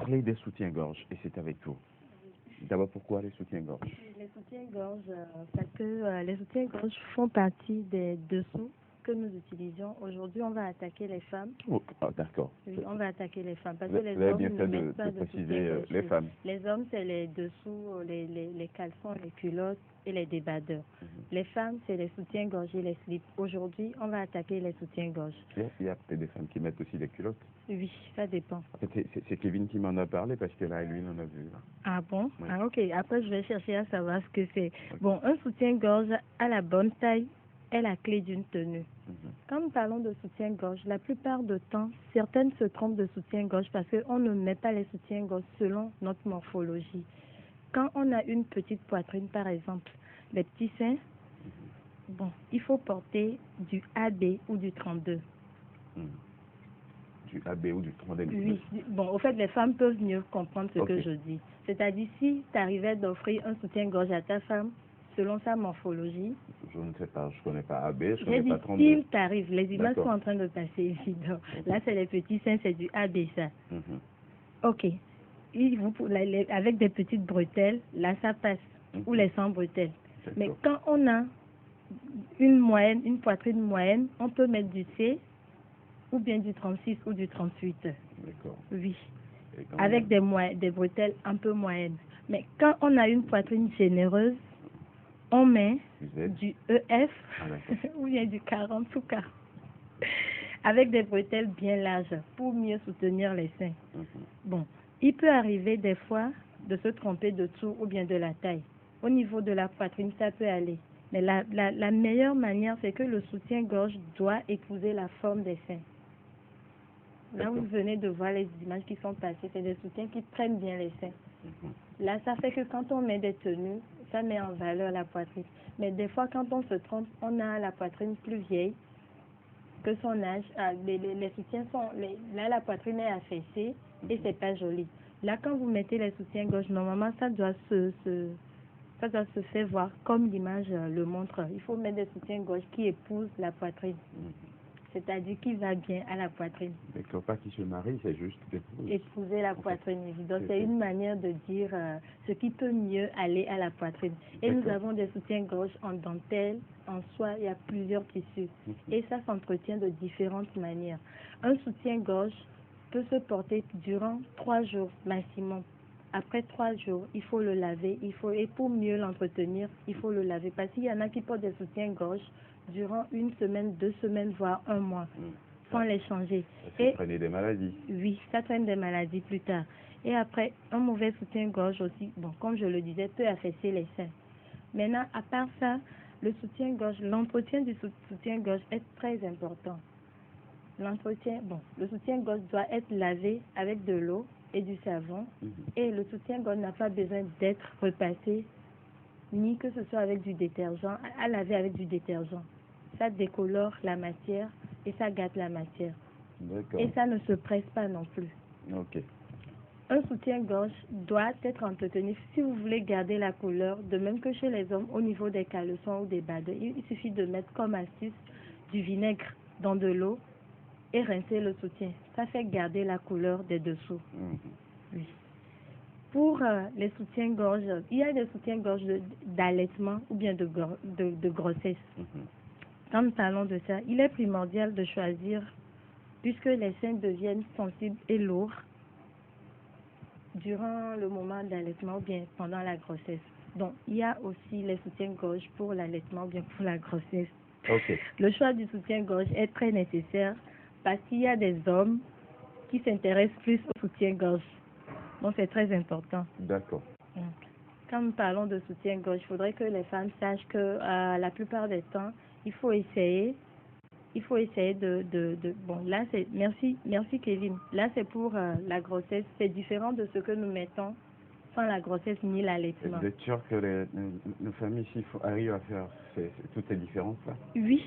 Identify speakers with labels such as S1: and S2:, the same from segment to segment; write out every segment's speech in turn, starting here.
S1: parler des soutiens-gorge et c'est avec vous. D'abord, pourquoi les soutiens-gorge?
S2: Les soutiens-gorge, parce que les soutiens-gorge font partie des dessous que nous utilisions. Aujourd'hui, on va attaquer les femmes.
S1: Oh, d'accord.
S2: Oui, on va attaquer les femmes. Parce
S1: Vous
S2: que les
S1: avez
S2: hommes
S1: bien
S2: ne
S1: fait
S2: mettent pas
S1: de
S2: de
S1: préciser
S2: soutien-gorge.
S1: les femmes.
S2: Les hommes, c'est les dessous, les caleçons, les culottes et les débardeurs. Les femmes, c'est les soutiens-gorge et les slips. Aujourd'hui, on va attaquer les soutiens-gorge.
S1: Il y a peut-être des femmes qui mettent aussi des culottes.
S2: Oui, ça dépend.
S1: C'est Kevin qui m'en a parlé parce que là, lui, il en a vu. Là.
S2: Ah bon?
S1: Oui.
S2: Ah ok. Après, je vais chercher à savoir ce que c'est.
S1: Ok.
S2: Bon, un soutien-gorge à la bonne taille est la clé d'une tenue. Quand nous parlons de soutien-gorge, la plupart du temps, certaines se trompent de soutien-gorge parce qu'on ne met pas les soutiens-gorge selon notre morphologie. Quand on a une petite poitrine, par exemple, les petits seins, bon, il faut porter du AB ou du 32.
S1: Du AB ou du 32.
S2: Oui, bon, au fait, les femmes peuvent mieux comprendre ce que je dis. C'est-à-dire, si tu arrivais d'offrir un soutien-gorge à ta femme, selon sa morphologie.
S1: Je ne sais pas, je ne connais pas AB, je
S2: connais
S1: pas 32.
S2: S'il t'arrive, les images sont en train de passer, évidemment. Là, c'est les petits seins, c'est du AB, ça. Ok. Avec des petites bretelles, là, ça passe. Ou les sans bretelles. Mais quand on a une poitrine moyenne, on peut mettre du C, ou bien du 36 ou du 38.
S1: D'accord.
S2: Oui. Avec des bretelles un peu moyennes. Mais quand on a une poitrine généreuse, on met du EF ou bien du 40 ou 40. Avec des bretelles bien larges pour mieux soutenir les seins. Bon, il peut arriver des fois de se tromper de tour ou bien de la taille. Au niveau de la poitrine, ça peut aller. Mais la meilleure manière, c'est que le soutien-gorge doit épouser la forme des seins. Là, vous venez de voir les images qui sont passées, c'est des soutiens qui prennent bien les seins. Là, ça fait que quand on met des tenues, ça met en valeur la poitrine. Mais des fois, quand on se trompe, on a la poitrine plus vieille que son âge. Les soutiens sont... là, la poitrine est affaissée et c'est pas joli. Là, quand vous mettez les soutiens-gorge, normalement, ça doit se faire voir comme l'image le montre. Il faut mettre des soutiens-gorge qui épousent la poitrine. C'est-à-dire qui va bien à la poitrine.
S1: Mais pas qui se marie, c'est juste
S2: épouser la poitrine. Donc c'est une manière de dire ce qui peut mieux aller à la poitrine. Et nous avons des soutiens-gorge en dentelle, en soie, il y a plusieurs tissus. Et ça s'entretient de différentes manières. Un soutien-gorge peut se porter durant 3 jours maximum. Après 3 jours, il faut le laver. Et pour mieux l'entretenir, il faut le laver. Parce qu'il y en a qui portent des soutiens-gorge durant 1 semaine, 2 semaines, voire 1 mois, sans les changer.
S1: Ça traîne des maladies.
S2: Oui, ça traîne des maladies plus tard. Et après, un mauvais soutien-gorge aussi, bon, comme je le disais, peut affaisser les seins. Maintenant, à part ça, le soutien-gorge, l'entretien du soutien-gorge est très important. L'entretien, bon, le soutien-gorge doit être lavé avec de l'eau et du savon. Et le soutien-gorge n'a pas besoin d'être repassé, ni que ce soit avec du détergent, à laver avec du détergent. Ça décolore la matière et ça gâte la matière. Et ça ne se presse pas non plus. Un soutien-gorge doit être entretenu. Si vous voulez garder la couleur, de même que chez les hommes, au niveau des caleçons ou des badeux, il suffit de mettre comme astuce du vinaigre dans de l'eau et rincer le soutien. Ça fait garder la couleur des dessous. Oui. Pour les soutiens-gorge, il y a des soutiens-gorge d'allaitement ou bien de grossesse. Quand nous parlons de ça, il est primordial de choisir, puisque les seins deviennent sensibles et lourds durant le moment d'allaitement ou bien pendant la grossesse. Donc, il y a aussi les soutiens-gorge pour l'allaitement ou bien pour la grossesse. Le choix du soutien-gorge est très nécessaire parce qu'il y a des hommes qui s'intéressent plus au soutien-gorge. Donc, c'est très important.
S1: D'accord.
S2: Quand nous parlons de soutien-gorge, il faudrait que les femmes sachent que la plupart des temps, il faut essayer bon, là, c'est... Merci Kevin. Là, c'est pour la grossesse. C'est différent de ce que nous mettons sans la grossesse ni l'allaitement.
S1: Vous êtes sûr que nos familles ici arrivent à faire toutes ces différences-là? Oui.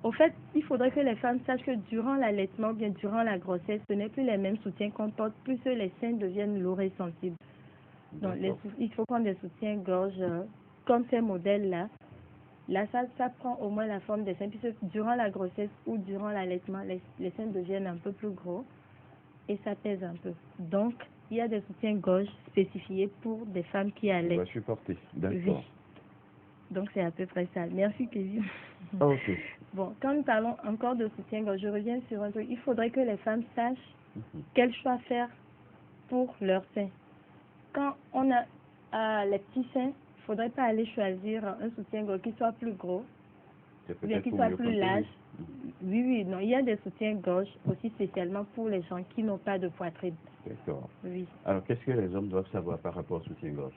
S2: Au fait, il faudrait que les femmes sachent que durant l'allaitement, bien durant la grossesse, ce n'est plus les mêmes soutiens qu'on porte, plus les seins deviennent lourds et sensibles. Donc, il faut prendre des soutiens-gorge comme ces modèles-là. Là, ça prend au moins la forme des seins, puisque durant la grossesse ou durant l'allaitement, les seins deviennent un peu plus gros et ça pèse un peu. Donc, il y a des soutiens-gorge spécifiés pour des femmes qui
S1: On
S2: allaitent.
S1: va supporter.
S2: Oui.
S1: D'accord.
S2: Donc c'est à peu près ça. Merci Kevin.
S1: Ah, ok.
S2: Bon, quand nous parlons encore de soutien-gorge, je reviens sur un truc. Il faudrait que les femmes sachent
S1: Mhm.
S2: quel choix faire pour leur sein. Quand on a les petits seins, il ne faudrait pas aller choisir un soutien-gorge qui soit plus gros,
S1: C'est
S2: ou bien
S1: peut-être
S2: qui
S1: pour
S2: soit
S1: mieux
S2: plus
S1: contenir.
S2: large.
S1: Mhm.
S2: Oui, oui, non, il y a des soutiens-gorge aussi spécialement pour les gens qui n'ont pas de poitrine.
S1: D'accord.
S2: Oui.
S1: Alors, qu'est-ce que les hommes doivent savoir par rapport au soutien-gorge?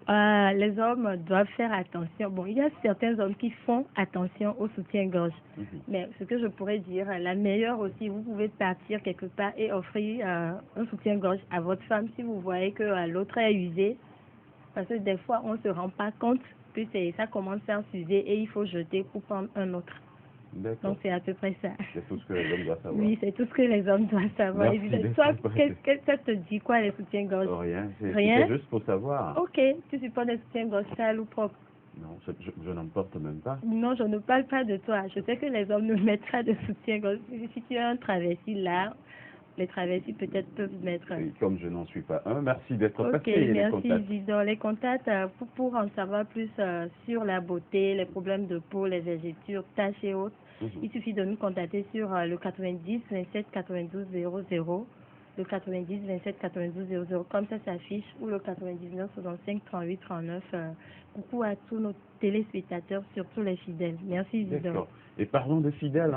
S2: Les hommes doivent faire attention. Bon, il y a certains hommes qui font attention au soutien-gorge.
S1: Mhm.
S2: Mais ce que je pourrais dire, la meilleure aussi, vous pouvez partir quelque part et offrir un soutien-gorge à votre femme si vous voyez que l'autre est usé. Parce que des fois, on ne se rend pas compte que ça commence à s'user et il faut jeter pour prendre un autre.
S1: D'accord.
S2: Donc, c'est à peu près ça.
S1: C'est tout ce que les hommes doivent savoir.
S2: Oui, c'est tout ce que les hommes doivent savoir.
S1: Merci
S2: Évidemment.
S1: d'être
S2: Toi,
S1: passé.
S2: ça te dit quoi, les soutiens-gorge?
S1: Rien,
S2: Rien?
S1: c'était juste pour savoir.
S2: Ok, tu supportes des soutiens-gorge sales ou propres?
S1: Non, je n'en porte même pas.
S2: Non, je ne parle pas de toi. Je sais que les hommes ne mettent pas de soutien-gorge. Si tu as un travesti là, les travestis peut-être peuvent mettre.
S1: Et comme je n'en suis pas un, merci d'être
S2: Ok,
S1: passé. Et les
S2: merci
S1: contacts.
S2: Isidore. Les contacts, pour en savoir plus sur la beauté, les problèmes de peau, les végétures, taches et autres,
S1: Mhm.
S2: il suffit de nous contacter sur le 90 27 92 00, le 90 27 92 00, comme ça s'affiche, ou le 99 65 38 39. Coucou à tous nos téléspectateurs, surtout les fidèles. Merci Isidore.
S1: D'accord. Et parlons de fidèles, hein.